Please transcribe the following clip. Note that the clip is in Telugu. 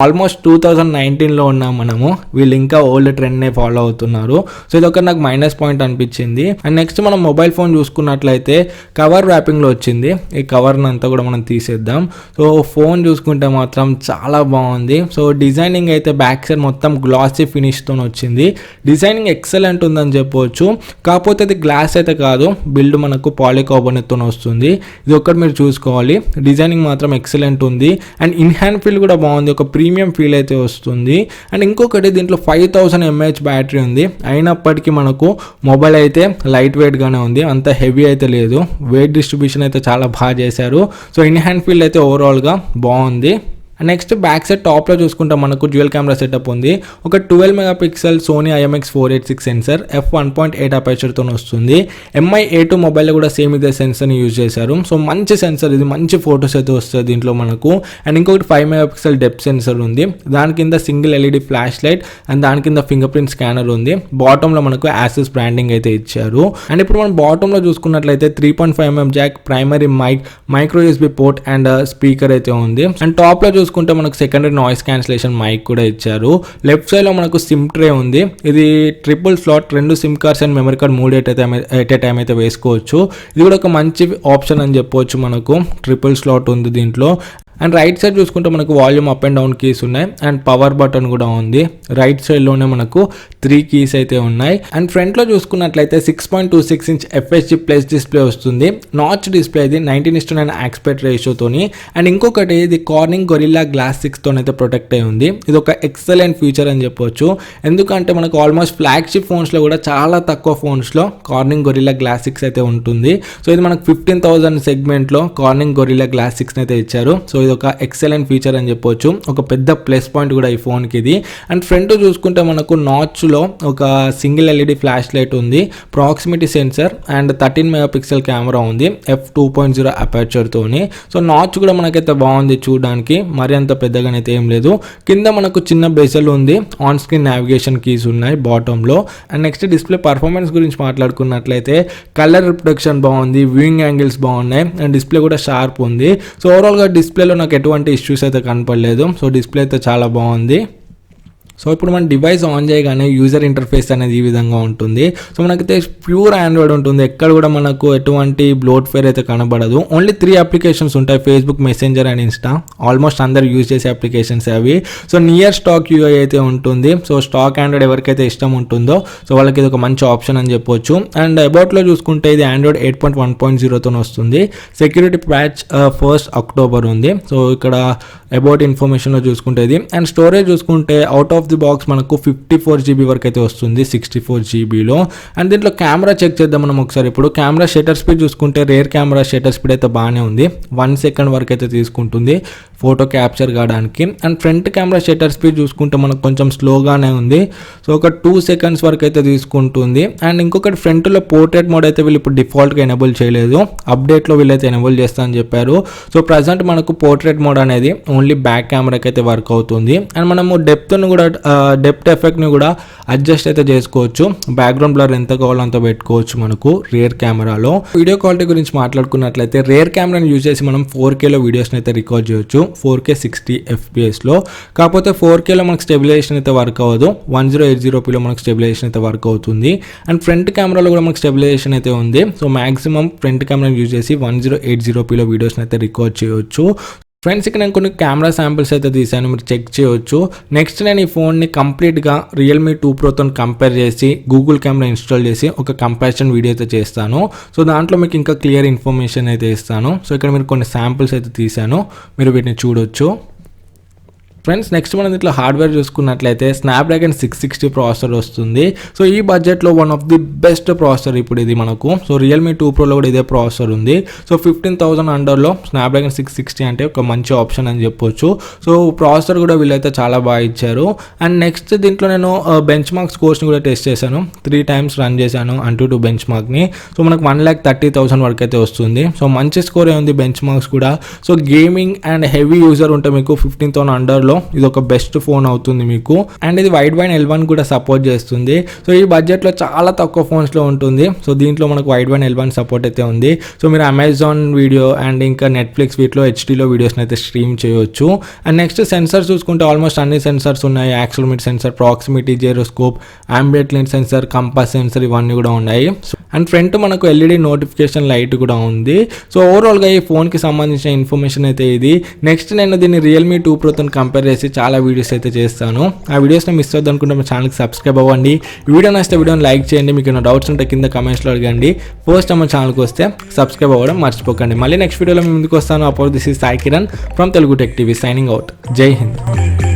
ఆల్మోస్ట్ 2019లో ఉన్నాం మనము. వీళ్ళు ఇంకా ఓల్డ్ ట్రెండ్నే ఫాలో అవుతున్నారు. సో ఇది ఒక నాకు మైనస్ పాయింట్ అనిపించింది. అండ్ నెక్స్ట్ మనం మొబైల్ ఫోన్ చూసుకున్నట్లయితే కవర్ ర్యాపింగ్లో వచ్చింది. ఈ కవర్ని అంతా కూడా మనం తీసేద్దాం. సో ఫోన్ చూసుకుంటే మాత్రం చాలా బాగుంది. సో డిజైనింగ్ అయితే బ్యాక్ సైడ్ మొత్తం గ్లాసీ ఫినిష్తో వచ్చింది. డిజైనింగ్ ఎక్సలెంట్ ఉందని చెప్పవచ్చు. కాకపోతే అది గ్లాస్ అయితే కాదు, బిల్డ్ మనకు పాలికార్బోనేట్తో వస్తుంది. ఇది ఒక్కటి మీరు చూసుకోవాలి. డిజైనింగ్ మాత్రం ఎక్సలెంట్ ఉంది. అండ్ ఇన్ హ్యాండ్ ఫీల్ కూడా బాగుంది. ఒక ప్రీమియం ఫీల్ అయితే వస్తుంది. అండ్ ఇంకొకటి దీంట్లో 5000 mAh బ్యాటరీ ఉంది. అయినప్పటికీ మనకు మొబైల్ అయితే లైట్ వెయిట్ గానే ఉంది, అంత హెవీ అయితే లేదు. వెయిట్ డిస్ట్రిబ్యూషన్ అయితే చాలా బాగా చేశారు. సో ఇన్ హ్యాండ్ ఫీల్ అయితే ఓవరాల్ గా బాగుంది. నెక్స్ట్ బ్యాక్ సైడ్ టాప్లో చూసుకుంటే మనకు డ్యూయల్ కెమెరా సెటప్ ఉంది. ఒక 12 megapixel Sony IMX486 sensor f1.8 అపర్చర్తో వస్తుంది. MI A2 మొబైల్లో కూడా సేమ్ ఇదే సెన్సర్ని యూజ్ చేశారు. సో మంచి సెన్సర్ ఇది, మంచి ఫొటోస్ అయితే వస్తుంది దీంట్లో మనకు. అండ్ ఇంకొకటి 5 మెగాపిక్సెల్ డెప్త్ సెన్సర్ ఉంది. దాని కింద single LED flash light and దాని కింద ఫింగర్ ప్రింట్ స్కానర్ ఉంది. బాటంలో మనకు Asus బ్రాండింగ్ అయితే ఇచ్చారు. అండ్ ఇప్పుడు మనం బాటంలో చూసుకున్నట్లయితే 3.5mm jack, primary mic, micro USB port and speaker అయితే ఉంది. అండ్ టాప్లో చూసుకుంటే మనకు సెకండరీ నాయిస్ క్యాన్సిలేషన్ మైక్ కూడా ఇచ్చారు. లెఫ్ట్ సైడ్ లో మనకు సిమ్ ట్రే ఉంది. ఇది triple slot, 2 SIM cards and memory card 3 at a time అయితే వేసుకోవచ్చు. ఇది కూడా ఒక మంచి ఆప్షన్ అని చెప్పవచ్చు. మనకు ట్రిపుల్ స్లాట్ ఉంది దీంట్లో. అండ్ రైట్ సైడ్ చూసుకుంటే మనకు volume up and down keys ఉన్నాయి. అండ్ పవర్ బటన్ కూడా ఉంది. రైట్ సైడ్లోనే మనకు 3 కీస్ అయితే ఉన్నాయి. అండ్ ఫ్రంట్లో చూసుకున్నట్లయితే 6.26 ఇంచ్ FHD ప్లస్ డిస్ప్లే వస్తుంది. నాచ్ డిస్ప్లే ఇది 19:9 ఆస్పెక్ట్ రేషియోతోని. అండ్ ఇంకొకటి ఇది కార్నింగ్ గొరిల్లా గ్లాస్ 6తో అయితే ప్రొటెక్ట్ అయి ఉంది. ఇది ఒక ఎక్సలెంట్ ఫీచర్ అని చెప్పొచ్చు. ఎందుకంటే మనకు ఆల్మోస్ట్ ఫ్లాగ్షిప్ ఫోన్స్లో కూడా చాలా తక్కువ ఫోన్స్లో కార్నింగ్ గొరిల్లా గ్లాస్ 6 అయితే ఉంటుంది. సో ఇది మనకు 15,000 సెగ్మెంట్లో కార్నింగ్ గొరిల్లా గ్లాస్ 6 అయితే ఇచ్చారు. సో ఇది ఒక ఎక్సలెంట్ ఫీచర్ అని చెప్పొచ్చు. ఒక పెద్ద ప్లస్ పాయింట్ కూడా ఈ ఫోన్కి ఇది. అండ్ ఫ్రంట్ చూసుకుంటే మనకు నాచ్లో ఒక సింగిల్ LED ఫ్లాష్ లైట్ ఉంది, proximity sensor and 13 megapixel camera ఉంది f2.0 అపర్చర్తోని. సో నాచ్ కూడా మనకైతే బాగుంది చూడడానికి, మరి అంత పెద్దగానైతే ఏం లేదు. కింద మనకు చిన్న బెజల్ ఉంది. ఆన్ స్క్రీన్ నావిగేషన్ కీస్ ఉన్నాయి బాటంలో. అండ్ నెక్స్ట్ డిస్ప్లే పర్ఫార్మెన్స్ గురించి మాట్లాడుకున్నట్లయితే కలర్ రిప్రొడక్షన్ బాగుంది, వ్యూయింగ్ యాంగిల్స్ బాగున్నాయి అండ్ డిస్ప్లే కూడా షార్ప్ ఉంది. సో ఓవరాల్గా డిస్ప్లేలో నాకు ఎటువంటి ఇష్యూస్ అయితే కనపడలేదు. సో డిస్ప్లే అయితే చాలా బాగుంది. సో ఇప్పుడు మన డివైస్ ఆన్ చేయగానే యూజర్ ఇంటర్ఫేస్ అనేది ఈ విధంగా ఉంటుంది. సో మనకైతే ప్యూర్ ఆండ్రాయిడ్ ఉంటుంది. ఎక్కడ కూడా మనకు ఎటువంటి బ్లోట్వేర్ అయితే కనబడదు. ఓన్లీ 3 అప్లికేషన్స్ ఉంటాయి, Facebook, messenger and Insta. Almost అందరు యూజ్ చేసే అప్లికేషన్స్ అవి. సో నియర్ స్టాక్ UI అయితే ఉంటుంది. సో స్టాక్ ఆండ్రాయిడ్ ఎవరికైతే ఇష్టం ఉంటుందో సో వాళ్ళకి ఇది ఒక మంచి ఆప్షన్ అని చెప్పొచ్చు. అండ్ అబౌట్లో చూసుకుంటే ఇది ఆండ్రాయిడ్ 8.1.0తో వస్తుంది. సెక్యూరిటీ ప్యాచ్ 1st October ఉంది. సో ఇక్కడ అబౌట్ ఇన్ఫర్మేషన్లో చూసుకుంటే ఇది. అండ్ స్టోరేజ్ చూసుకుంటే అవుట్ ఆఫ్ ది బాక్స్ మనకు 54 GB వరకు అయితే వస్తుంది 64 GBలో. అండ్ దీంట్లో కెమెరా చెక్ చేద్దాం మనం ఒకసారి. ఇప్పుడు కెమెరా షటర్ స్పీడ్ చూసుకుంటే రేర్ కెమెరా షటర్ స్పీడ్ అయితే బాగానే ఉంది. 1 సెకండ్ వరకు అయితే తీసుకుంటుంది ఫోటో క్యాప్చర్ కావడానికి. And front camera shutter speed చూసుకుంటే మనకు కొంచెం స్లోగానే ఉంది. సో ఒక 2 సెకండ్స్ వరకు అయితే తీసుకుంటుంది. అండ్ ఇంకొకటి ఫ్రంట్లో పోర్ట్రేట్ మోడ్ అయితే వీళ్ళు ఇప్పుడు డిఫాల్ట్గా ఎనేబుల్ చేయలేదు, అప్డేట్లో వీళ్ళైతే ఎనేబుల్ చేస్తా అని చెప్పారు. సో ప్రజెంట్ మనకు పోర్ట్రేట్ మోడ్ అనేది ఓన్లీ బ్యాక్ కెమెరాకి అయితే వర్క్ అవుతుంది. అండ్ మనము డెప్త్ ఎఫెక్ట్ని కూడా అడ్జస్ట్ అయితే చేసుకోవచ్చు. బ్యాక్గ్రౌండ్ బ్లర్ ఎంత కావాలో అంత పెట్టుకోవచ్చు మనకు రేర్ కెమెరాలో. వీడియో క్వాలిటీ గురించి మాట్లాడుకున్నట్లయితే రేర్ కెమెరాని యూజ్ చేసి మనం 4Kలో వీడియోస్ని అయితే రికార్డ్ చేయొచ్చు, 4K 60 FPSలో. కాకపోతే 4Kలో మనకు స్టెబిలైజేషన్ అయితే వర్క్ అవ్వదు, 1080pలో మనకు స్టెబిలైజేషన్ అయితే వర్క్ అవుతుంది. అండ్ ఫ్రంట్ కెమెరాలో కూడా మనకు స్టెబిలైజేషన్ అయితే ఉంది. సో మాక్సిమం ఫ్రంట్ కెమెరాని యూజ్ చేసి 1080pలో వీడియోస్ని అయితే రికార్డ్ చేయొచ్చు. ఫ్రెండ్స్ ఇక్కడ నేను కొన్ని కెమెరా శాంపిల్స్ అయితే తీసాను, మీరు చెక్ చేయొచ్చు. నెక్స్ట్ నేను ఈ ఫోన్ని కంప్లీట్గా రియల్మీ 2 Proతో కంపేర్ చేసి గూగుల్ కెమెరా ఇన్స్టాల్ చేసి ఒక కంపారిజన్ వీడియో అయితే చేస్తాను. సో దాంట్లో మీకు ఇంకా క్లియర్ ఇన్ఫర్మేషన్ అయితే ఇస్తాను. సో ఇక్కడ మీరు కొన్ని శాంపిల్స్ అయితే తీసాను, మీరు వీటిని చూడొచ్చు. ఫ్రెండ్స్ నెక్స్ట్ మనం ఇట్లా హార్డ్వేర్ చూసుకున్నట్లయితే స్నాప్డ్రాగన్ 660 ప్రాసెసర్ వస్తుంది. సో ఈ బడ్జెట్లో one of the best processor ఇప్పుడు ఇది మనకు. సో రియల్మీ 2 Proలో కూడా ఇదే ప్రాసెసర్ ఉంది. సో 15,000 అండర్లో స్నాప్డ్రాగన్ 660 అంటే ఒక మంచి ఆప్షన్ అని చెప్పొచ్చు. సో ప్రాసెసర్ కూడా వీళ్ళైతే చాలా బాగా ఇచ్చారు. అండ్ నెక్స్ట్ దీంట్లో నేను బెంచ్ మార్క్ స్కోర్స్ని కూడా టెస్ట్ చేశాను, 3 times రన్ చేశాను Antutu బెంచ్ మార్క్ని. సో మనకు 1,30,000 వరకు అయితే వస్తుంది. సో మంచి స్కోరే ఉంది బెంచ్ మార్క్స్ కూడా. So gaming and heavy user ఉంటే మీకు 15,000 అండర్లో ఇది ఒక బెస్ట్ ఫోన్ అవుతుంది మీకు. అండ్ ఇది వైడ్ వైన్ L1 కూడా సపోర్ట్ చేస్తుంది. సో ఈ బడ్జెట్లో చాలా తక్కువ ఫోన్స్లో ఉంటుంది. సో దీంట్లో మనకు వైడ్ వైన్ L1 సపోర్ట్ అయితే ఉంది. సో మీరు అమెజాన్ వీడియో అండ్ ఇంకా నెట్ఫ్లిక్స్ వీటిలో హెచ్డీలో వీడియోస్ని అయితే స్ట్రీమ్ చేయొచ్చు. అండ్ నెక్స్ట్ సెన్సర్స్ చూసుకుంటే ఆల్మోస్ట్ అన్ని సెన్సర్స్ ఉన్నాయి. Accelerometer sensor, proximity, gyroscope, ambient light sensor, compass sensor ఇవన్నీ కూడా ఉన్నాయి. అండ్ ఫ్రంట్ మనకు ఎల్ఈడి నోటిఫికేషన్ లైట్ కూడా ఉంది. సో ఓవరాల్గా ఈ ఫోన్కి సంబంధించిన ఇన్ఫర్మేషన్ అయితే ఇది. నెక్స్ట్ నేను దీన్ని రియల్మీ 2 Proతో కంపేర్ చేసి చాలా వీడియోస్ అయితే చేస్తాను. ఆ వీడియోస్ని మిస్ అవుద్ది అనుకుంటే మా ఛానల్కి సబ్స్క్రైబ్ అవ్వండి. ఈ వీడియో నచ్చితే వీడియోని లైక్ చేయండి. మీకు ఏమైనా డౌట్స్ ఉంటే కింద కమెంట్స్లో అడగండి. ఫస్ట్ టైం మా ఛానల్కి వస్తే సబ్స్క్రైబ్ అవ్వడం మర్చిపోకండి. మళ్ళీ నెక్స్ట్ వీడియోలో మేము ముందుకు వస్తాను. అప్పుడు this is Sai Kiran from Telugu tech TV signing out. జై హింద్.